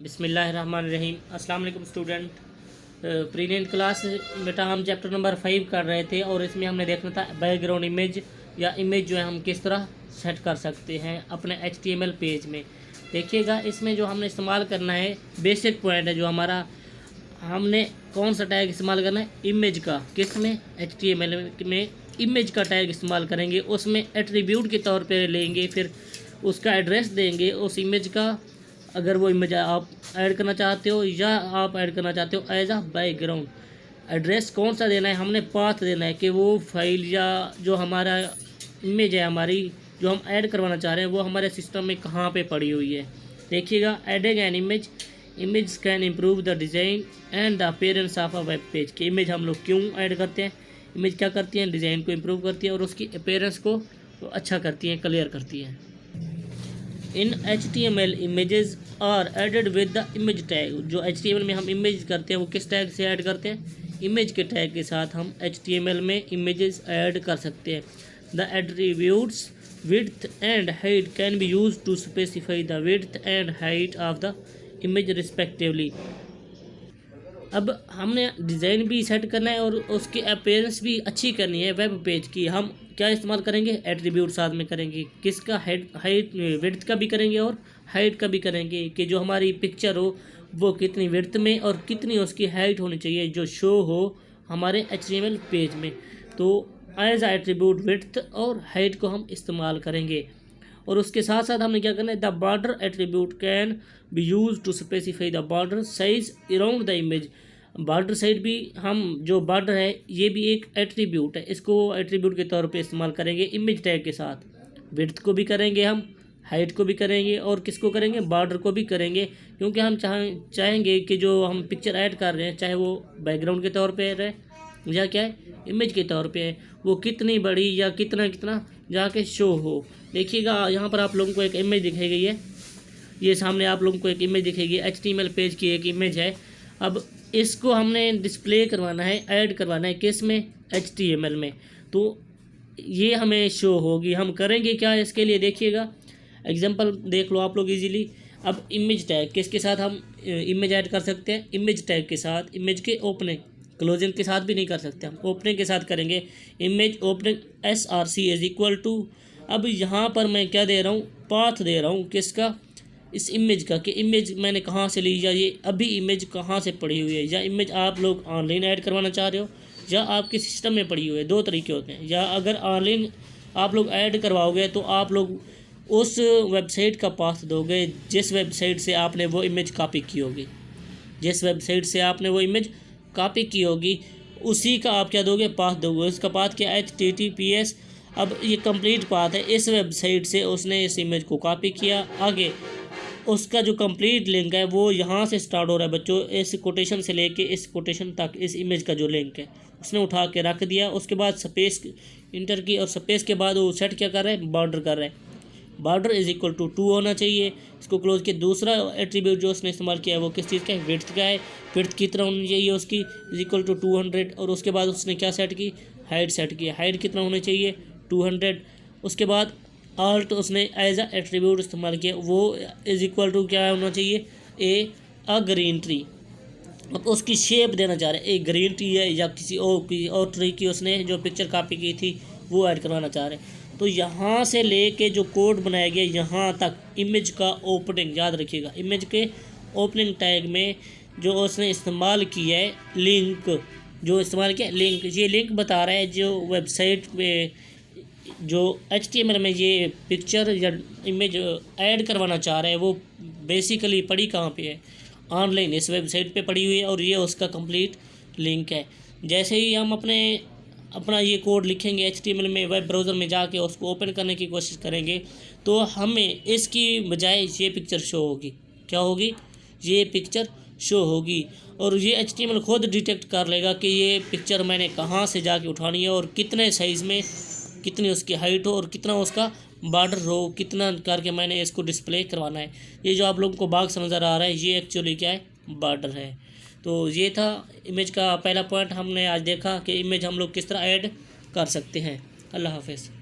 बिस्मिल्लाहिर्रहमानिर्रहीम। अस्सलाम वालेकुम स्टूडेंट। प्रीनेट क्लास बेटा हम चैप्टर नंबर 5 कर रहे थे और इसमें हमने देखना था बैकग्राउंड इमेज या इमेज जो है हम किस तरह सेट कर सकते हैं अपने HTML पेज में। देखिएगा इसमें जो हमने इस्तेमाल करना है बेसिक पॉइंट है जो हमारा, हमने कौन सा टैग इस्तेमाल करना है इमेज का। किस में? HTML में इमेज का टैग इस्तेमाल करेंगे, उसमें एट्रीब्यूट के तौर पे लेंगे, फिर उसका एड्रेस देंगे उस इमेज का, अगर वो इमेज आप ऐड करना चाहते हो या आप ऐड करना चाहते हो एज अ बैकग्राउंड। एड्रेस कौन सा देना है? हमने पाथ देना है कि वो फाइल या जो हमारा इमेज है हमारी जो हम ऐड करवाना चाह रहे हैं वो हमारे सिस्टम में कहाँ पे पड़ी हुई है। देखिएगा adding an image can improve the design and the appearance of a web page. कि इमेज हम लोग क्यों ऐड करते हैं? इमेज क्या करती हैं? डिज़ाइन को इम्प्रूव करती है और उसकी अपीयरेंस को अच्छा करती हैं, क्लियर करती हैं। In HTML images are added with the image tag. जो HTML में हम इमेज करते हैं वो किस टैग से ऐड करते हैं? इमेज के टैग के साथ हम HTML में इमेजेस ऐड कर सकते हैं। The attributes width and height can be use to specify the width and height of the image respectively. अब हमने डिज़ाइन भी सेट करना है और उसकी अपीयरेंस भी अच्छी करनी है वेब पेज की। हम क्या इस्तेमाल करेंगे? एट्रीब्यूट साथ में करेंगे। किसका? हाइट विड्थ का भी करेंगे और हाइट का भी करेंगे कि जो हमारी पिक्चर हो वो कितनी विड्थ में और कितनी उसकी हाइट होनी चाहिए जो शो हो हमारे HTML पेज में। तो एज आ एट्रीब्यूट विड्थ और हाइट को हम इस्तेमाल करेंगे। और उसके साथ साथ हमने क्या करना है? The border attribute can be use to specify the border size around the image. Border side भी हम, जो बॉर्डर है ये भी एक एट्रीब्यूट है, इसको एट्रीब्यूट के तौर पे इस्तेमाल करेंगे इमेज टैग के साथ। विड्थ को भी करेंगे हम, हाइट को भी करेंगे और किसको करेंगे? बॉर्डर को भी करेंगे, क्योंकि हम चाहेंगे कि जो हम पिक्चर ऐड कर रहे हैं चाहे वो बैकग्राउंड के तौर पे रहे या क्या है इमेज के तौर पे है, वो कितनी बड़ी या कितना कितना जाके शो हो। देखिएगा यहाँ पर आप लोगों को एक इमेज दिखाई गई है, ये सामने आप लोगों को एक इमेज दिखेगी, HTML पेज की एक इमेज है। अब इसको हमने डिस्प्ले करवाना है, ऐड करवाना है किस में? HTML में। तो ये हमें शो होगी। हम करेंगे क्या इसके लिए? देखिएगा एग्जांपल देख लो आप लोग इजीली। अब इमेज टैग किसके साथ हम इमेज ऐड कर सकते हैं? इमेज टैग के साथ। इमेज के ओपनिंग क्लोजिंग के साथ भी नहीं कर सकते, हम ओपनिंग के साथ करेंगे। Image opening SRC is equal to, अब यहाँ पर मैं क्या दे रहा हूँ? पाथ दे रहा हूँ किसका? इस इमेज का, कि इमेज मैंने कहाँ से ली या ये अभी इमेज कहाँ से पड़ी हुई है, या इमेज आप लोग ऑनलाइन ऐड करवाना चाह रहे हो या आपके सिस्टम में पड़ी हुई है। दो तरीके होते हैं। या अगर ऑनलाइन आप लोग ऐड करवाओगे तो आप लोग उस वेबसाइट का पाथ दोगे जिस वेबसाइट से आपने वो इमेज कॉपी की होगी। जिस वेबसाइट से आपने वो इमेज कॉपी की होगी उसी का आप क्या दोगे? पाथ दोगे। उसका पाथ क्या? HTTPS। अब ये कंप्लीट पाथ है, इस वेबसाइट से उसने इस इमेज को कॉपी किया, आगे उसका जो कंप्लीट लिंक है वो यहाँ से स्टार्ट हो रहा है बच्चों, इस कोटेशन से लेके इस कोटेशन तक इस इमेज का जो लिंक है उसने उठा के रख दिया। उसके बाद स्पेस इंटर की और स्पेस के बाद वो सेट क्या कर रहा है? बॉर्डर कर रहा है। बॉर्डर इज इक्वल टू 2 होना चाहिए। इसको क्लोज किया। दूसरा एट्रीब्यूट जो उसने इस्तेमाल किया है वो किस चीज़ का है? विड्थ का है। विड्थ कितना होनी चाहिए उसकी? Is equal to 200। और उसके बाद उसने क्या सेट की? हाइट सेट की। हाइट कितना होना चाहिए? 200। उसके बाद आल्ट उसने एज अ एट्रीब्यूट इस्तेमाल किया, वो इज इक्वल टू क्या होना चाहिए? अ ग्रीन ट्री। अब उसकी शेप देना चाह रहे हैं, एक ग्रीन ट्री है या किसी और ट्री की उसने जो पिक्चर कॉपी की थी वो ऐड करवाना चाह रहे हैं। तो यहाँ से लेके जो कोड बनाया गया यहाँ तक इमेज का ओपनिंग, याद रखिएगा इमेज के ओपनिंग टैग में जो उसने इस्तेमाल किया है लिंक, जो इस्तेमाल किया लिंक, ये लिंक बता रहा है जो वेबसाइट पे जो HTML में ये पिक्चर या इमेज ऐड करवाना चाह रहे हैं वो बेसिकली पड़ी कहाँ पे है? ऑनलाइन इस वेबसाइट पे पड़ी हुई है और ये उसका कंप्लीट लिंक है। जैसे ही हम अपना ये कोड लिखेंगे HTML में, वेब ब्राउज़र में जाके उसको ओपन करने की कोशिश करेंगे तो हमें इसकी बजाय ये पिक्चर शो होगी। क्या होगी? ये पिक्चर शो होगी और ये HTML खुद डिटेक्ट कर लेगा कि ये पिक्चर मैंने कहाँ से जाके उठानी है और कितने साइज़ में, कितनी उसकी हाइट हो और कितना उसका बॉर्डर हो, कितना करके मैंने इसको डिस्प्ले करवाना है। ये जो आप लोगों को बॉक्स नज़र आ रहा है ये एक्चुअली क्या है? बॉर्डर है। तो ये था इमेज का पहला पॉइंट। हमने आज देखा कि इमेज हम लोग किस तरह ऐड कर सकते हैं। अल्लाह हाफ़िज़।